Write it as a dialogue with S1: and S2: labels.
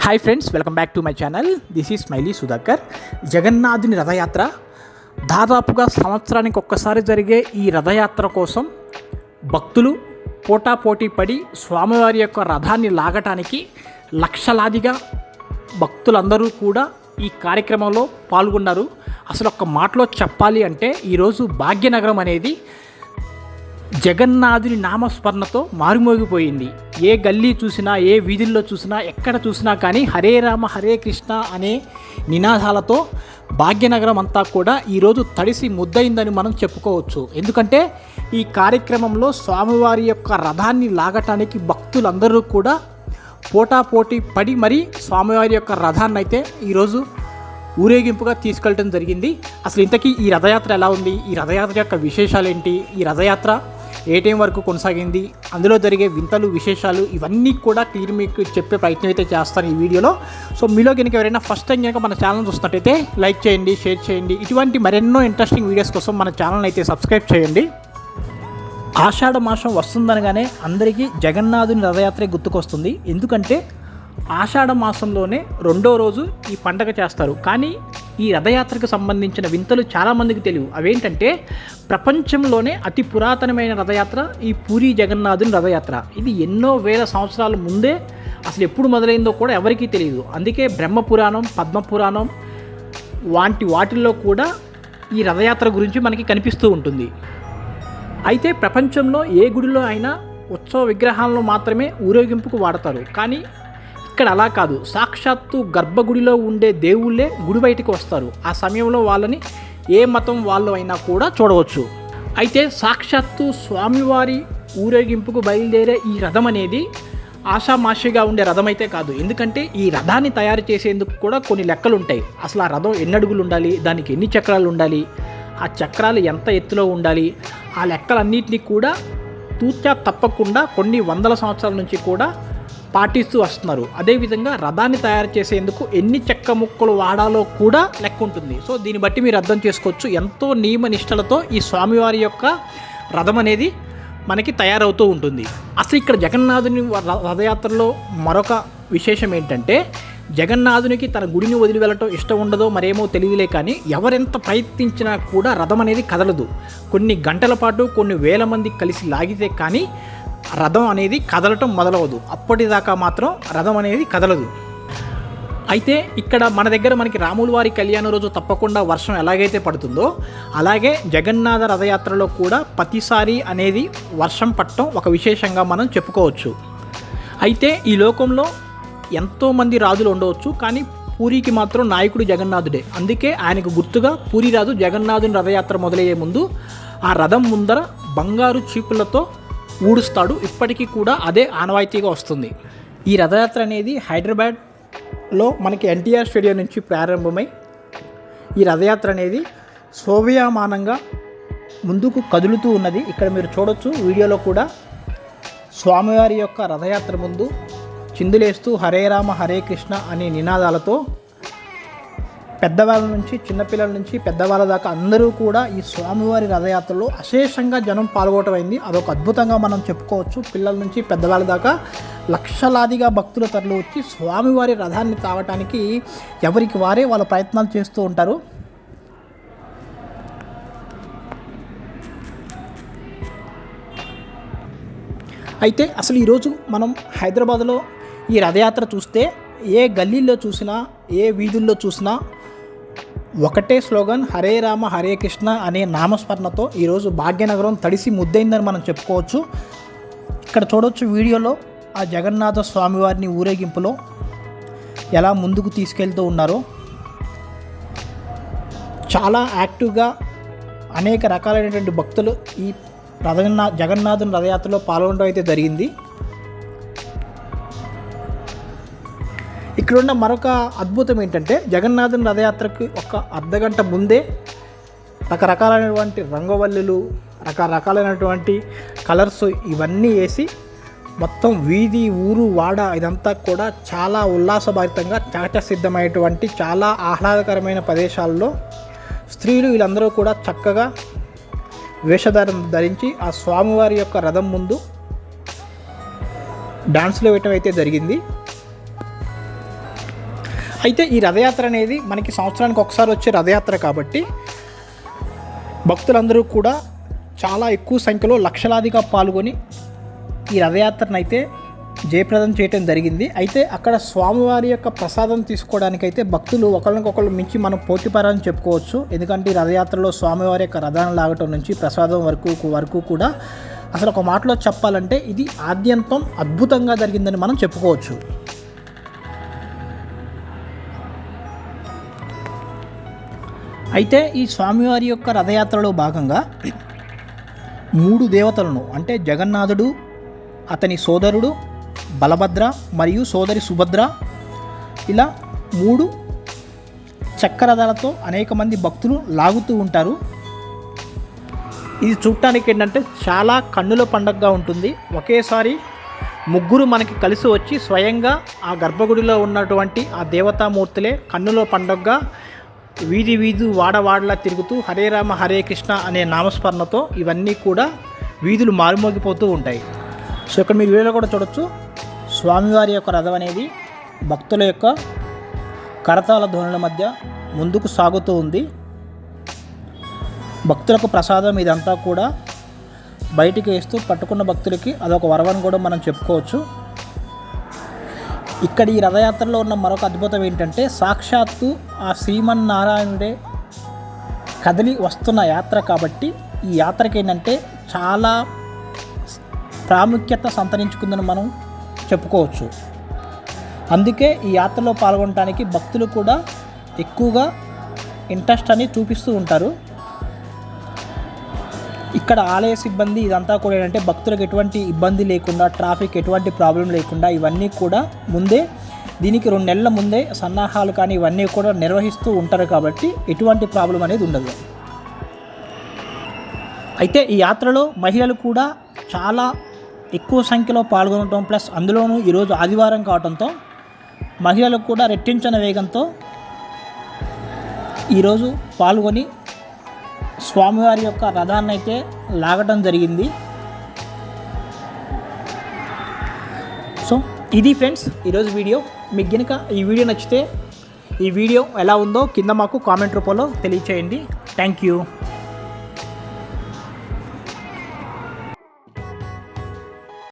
S1: Hi friends, welcome back to my channel. This is smiley Sudhakar. జగన్నాథుని రథయాత్ర దాదాపుగా సంవత్సరానికి ఒక్కసారి జరిగే ఈ రథయాత్ర కోసం భక్తులు పోటాపోటీ పడి స్వామివారి యొక్క రథాన్ని లాగటానికి లక్షలాదిగా భక్తులందరూ కూడా ఈ కార్యక్రమంలో పాల్గొన్నారు. అసలు ఒక్క మాటలో చెప్పాలి అంటే ఈరోజు భాగ్యనగరం అనేది జగన్నాథుని నామస్మరణతో మారుమోగిపోయింది. ఏ గల్లీ చూసినా, ఏ వీధుల్లో చూసినా, ఎక్కడ చూసినా కానీ హరే రామ హరే కృష్ణ అనే నినాదాలతో భాగ్యనగరం అంతా కూడా ఈరోజు తడిసి ముద్దయిందని మనం చెప్పుకోవచ్చు. ఎందుకంటే ఈ కార్యక్రమంలో స్వామివారి యొక్క రథాన్ని లాగటానికి భక్తులందరూ కూడా పోటాపోటీ పడి మరీ స్వామివారి యొక్క రథాన్ని అయితే ఈరోజు ఊరేగింపుగా తీసుకెళ్ళడం జరిగింది. అసలు ఇంతకీ ఈ రథయాత్ర ఎలా ఉంది, ఈ రథయాత్ర యొక్క విశేషాలు ఏంటి, ఈ రథయాత్ర ఏ టైం వరకు కొనసాగింది, అందులో జరిగే వింతలు విశేషాలు ఇవన్నీ కూడా క్లియర్ మీకు చెప్పే ప్రయత్నం అయితే చేస్తాను ఈ వీడియోలో. సో మీలో కనుక ఎవరైనా ఫస్ట్ టైం కనుక మన ఛానల్ చూస్తున్నట్టయితే లైక్ చేయండి, షేర్ చేయండి. ఇటువంటి మరెన్నో ఇంట్రెస్టింగ్ వీడియోస్ కోసం మన ఛానల్ అయితే సబ్స్క్రైబ్ చేయండి. ఆషాఢ మాసం వస్తుందనగానే అందరికీ జగన్నాథుని రథయాత్రే గుర్తుకొస్తుంది. ఎందుకంటే ఆషాఢ మాసంలోనే రెండో రోజు ఈ పండగ చేస్తారు. కానీ ఈ రథయాత్రకు సంబంధించిన వింతలు చాలామందికి తెలియవు. అవేంటంటే ప్రపంచంలోనే అతి పురాతనమైన రథయాత్ర ఈ పూరీ జగన్నాథుని రథయాత్ర. ఇది ఎన్నో వేల సంవత్సరాల ముందే అసలు ఎప్పుడు మొదలైందో కూడా ఎవరికీ తెలియదు. అందుకే బ్రహ్మపురాణం, పద్మపురాణం వాటిల్లో కూడా ఈ రథయాత్ర గురించి మనకి కనిపిస్తూ ఉంటుంది. అయితే ప్రపంచంలో ఏ గుడిలో అయినా ఉత్సవ విగ్రహాలను మాత్రమే ఊరేగింపుకు వాడతారు. కానీ ఇక్కడ అలా కాదు. సాక్షాత్తు గర్భగుడిలో ఉండే దేవుళ్ళే గుడి బయటికి వస్తారు. ఆ సమయంలో వాళ్ళని ఏ మతం వాళ్ళు అయినా కూడా చూడవచ్చు. అయితే సాక్షాత్తు స్వామివారి ఊరేగింపుకు బయలుదేరే ఈ రథం అనేది ఆషామాషిగా ఉండే రథం అయితే కాదు. ఎందుకంటే ఈ రథాన్ని తయారు చేసేందుకు కూడా కొన్ని లెక్కలు ఉంటాయి. అసలు ఆ రథం ఎన్ని అడుగులు ఉండాలి, దానికి ఎన్ని చక్రాలు ఉండాలి, ఆ చక్రాలు ఎంత ఎత్తులో ఉండాలి, ఆ లెక్కలన్నింటినీ కూడా తూచా తప్పకుండా కొన్ని వందల సంవత్సరాల నుంచి కూడా పాటిస్తూ వస్తున్నారు. అదేవిధంగా రథాన్ని తయారు చేసేందుకు ఎన్ని చెక్క ముక్కలు వాడాలో కూడా లెక్క ఉంటుంది. సో దీన్ని బట్టి మీరు అర్థం చేసుకోవచ్చు ఎంతో నియమ నిష్టలతో ఈ స్వామివారి యొక్క రథం అనేది మనకి తయారవుతూ ఉంటుంది. అసలు ఇక్కడ జగన్నాథుని రథయాత్రలో మరొక విశేషం ఏంటంటే జగన్నాథునికి తన గుడిని వదిలి వెళ్ళటం ఇష్టం ఉండదో మరేమో తెలియలే, కానీ ఎవరెంత ప్రయత్నించినా కూడా రథం అనేది కదలదు. కొన్ని గంటల పాటు కొన్ని వేల మంది కలిసి లాగితే కానీ రథం అనేది కదలటం మొదలవదు. అప్పటిదాకా మాత్రం రథం అనేది కదలదు. అయితే ఇక్కడ మన దగ్గర మనకి రాముల వారి కళ్యాణ రోజు తప్పకుండా వర్షం ఎలాగైతే పడుతుందో అలాగే జగన్నాథ రథయాత్రలో కూడా ప్రతిసారి అనేది వర్షం పడటం ఒక విశేషంగా మనం చెప్పుకోవచ్చు. అయితే ఈ లోకంలో ఎంతోమంది రాజులు ఉండవచ్చు, కానీ పూరికి మాత్రం నాయకుడు జగన్నాథుడే. అందుకే ఆయనకు గుర్తుగా పూరి రాజు జగన్నాథుని రథయాత్ర మొదలయ్యే ముందు ఆ రథం ముందర బంగారు చీపులతో ఊడుస్తాడు. ఇప్పటికీ కూడా అదే ఆనవాయితీగా వస్తుంది. ఈ రథయాత్ర అనేది హైదరాబాద్లో మనకి ఎన్టీఆర్ స్టేడియం నుంచి ప్రారంభమై ఈ రథయాత్ర అనేది శోభయామానంగా ముందుకు కదులుతూ ఉన్నది. ఇక్కడ మీరు చూడొచ్చు వీడియోలో కూడా స్వామివారి యొక్క రథయాత్ర ముందు చిందులేస్తూ హరే రామ హరే కృష్ణ అనే నినాదాలతో పెద్దవాళ్ళ నుంచి చిన్నపిల్లల నుంచి పెద్దవాళ్ళ దాకా అందరూ కూడా ఈ స్వామివారి రథయాత్రలో అశేషంగా జనం పాల్గొనడం అయింది. అదొక అద్భుతంగా మనం చెప్పుకోవచ్చు. పిల్లల నుంచి పెద్దవాళ్ళ దాకా లక్షలాదిగా భక్తులు తరలి వచ్చి స్వామివారి రథాన్ని తాగటానికి ఎవరికి వారే వాళ్ళ ప్రయత్నాలు చేస్తూ ఉంటారు. అయితే అసలు ఈరోజు మనం హైదరాబాద్లో ఈ రథయాత్ర చూస్తే ఏ గల్లీల్లో చూసినా, ఏ వీధుల్లో చూసినా ఒకటే స్లోగన్ హరే రామ హరే కృష్ణ అనే నామస్మరణతో ఈరోజు భాగ్యనగరం తడిసి ముద్దయిందని మనం చెప్పుకోవచ్చు. ఇక్కడ చూడవచ్చు వీడియోలో ఆ జగన్నాథ స్వామివారిని ఊరేగింపులో ఎలా ముందుకు తీసుకెళ్తూ ఉన్నారో. చాలా యాక్టివ్గా అనేక రకాలైనటువంటి భక్తులు ఈ జగన్నాథుని రథయాత్రలో పాల్గొనడం అయితే జరిగింది. ఇక్కడున్న మరొక అద్భుతం ఏంటంటే జగన్నాథుని రథయాత్రకి ఒక అర్ధగంట ముందే రకరకాలైనటువంటి రంగవల్లులు, రకరకాలైనటువంటి కలర్స్ ఇవన్నీ వేసి మొత్తం వీధి, ఊరు, వాడ ఇదంతా కూడా చాలా ఉల్లాసభరితంగా సిద్ధమైనటువంటి చాలా ఆహ్లాదకరమైన ప్రదేశాల్లో స్త్రీలు వీళ్ళందరూ కూడా చక్కగా వేషధారం ధరించి ఆ స్వామివారి యొక్క రథం ముందు డాన్స్లో వేయటం అయితే జరిగింది. అయితే ఈ రథయాత్ర అనేది మనకి సంవత్సరానికి ఒకసారి వచ్చే రథయాత్ర కాబట్టి భక్తులందరూ కూడా చాలా ఎక్కువ సంఖ్యలో లక్షలాదిగా పాల్గొని ఈ రథయాత్రను అయితే జయప్రదం చేయడం జరిగింది. అయితే అక్కడ స్వామివారి యొక్క ప్రసాదం తీసుకోవడానికైతే భక్తులు ఒకరికొకరు మించి మనం పోటీపడాలని చెప్పుకోవచ్చు. ఎందుకంటే ఈ రథయాత్రలో స్వామివారి యొక్క రథాన్ని లాగటం నుంచి ప్రసాదం వరకు కూడా అసలు ఒక మాటలో చెప్పాలంటే ఇది ఆద్యంతం అద్భుతంగా జరిగిందని మనం చెప్పుకోవచ్చు. అయితే ఈ స్వామివారి యొక్క రథయాత్రలో భాగంగా 3 దేవతలను అంటే జగన్నాథుడు, అతని సోదరుడు బలభద్ర మరియు సోదరి సుభద్ర, ఇలా 3 చక్రరథాలతో అనేక మంది భక్తులు లాగుతూ ఉంటారు. ఇది చూడటానికి ఏంటంటే చాలా కన్నుల పండగగా ఉంటుంది. ఒకేసారి 3 మనకి కలిసి వచ్చి స్వయంగా ఆ గర్భగుడిలో ఉన్నటువంటి ఆ దేవతామూర్తులే కన్నుల పండగగా వీధి వాడవాడలా తిరుగుతూ హరే రామ హరే కృష్ణ అనే నామస్మరణతో ఇవన్నీ కూడా వీధులు మారుమోగిపోతూ ఉంటాయి. సో ఇక్కడ మీరు వీడియోలో కూడా చూడొచ్చు, స్వామివారి యొక్క రథం అనేది భక్తుల యొక్క కరతాళ ధ్వనుల మధ్య ముందుకు సాగుతూ ఉంది. భక్తులకు ప్రసాదం ఇదంతా కూడా బయటికి వేస్తూ పట్టుకున్న భక్తులకి అదొక వరవని కూడా మనం చెప్పుకోవచ్చు. ఇక్కడ ఈ రథయాత్రలో ఉన్న మరొక అద్భుతం ఏంటంటే సాక్షాత్తు ఆ శ్రీమన్నారాయణుడే కదిలి వస్తున్న యాత్ర కాబట్టి ఈ యాత్రకి ఏంటంటే చాలా ప్రాముఖ్యత సంతరించుకుందని మనం చెప్పుకోవచ్చు. అందుకే ఈ యాత్రలో పాల్గొనడానికి భక్తులు కూడా ఎక్కువగా ఇంట్రెస్ట్ అని చూపిస్తూ ఉంటారు. ఇక్కడ ఆలయ సిబ్బంది ఇదంతా కూడా ఏంటంటే భక్తులకు ఎటువంటి ఇబ్బంది లేకుండా, ట్రాఫిక్ ఎటువంటి ప్రాబ్లం లేకుండా ఇవన్నీ కూడా ముందే దీనికి 2 నెలల ముందే సన్నాహాలు కానీ ఇవన్నీ కూడా నిర్వహిస్తూ ఉంటారు కాబట్టి ఎటువంటి ప్రాబ్లం అనేది ఉండదు. అయితే ఈ యాత్రలో మహిళలు కూడా చాలా ఎక్కువ సంఖ్యలో పాల్గొనడం, ప్లస్ అందులోనూ ఈరోజు ఆదివారం కావడంతో మహిళలకు కూడా రెట్టించిన వేగంతో ఈరోజు పాల్గొని స్వామివారి యొక్క రథాన్ని అయితే లాగడం జరిగింది. సో ఇది ఫ్రెండ్స్ ఈరోజు వీడియో. మీకు కనుక ఈ వీడియో నచ్చితే ఈ వీడియో ఎలా ఉందో కింద మాకు కామెంట్ రూపంలో తెలియచేయండి. Thank you.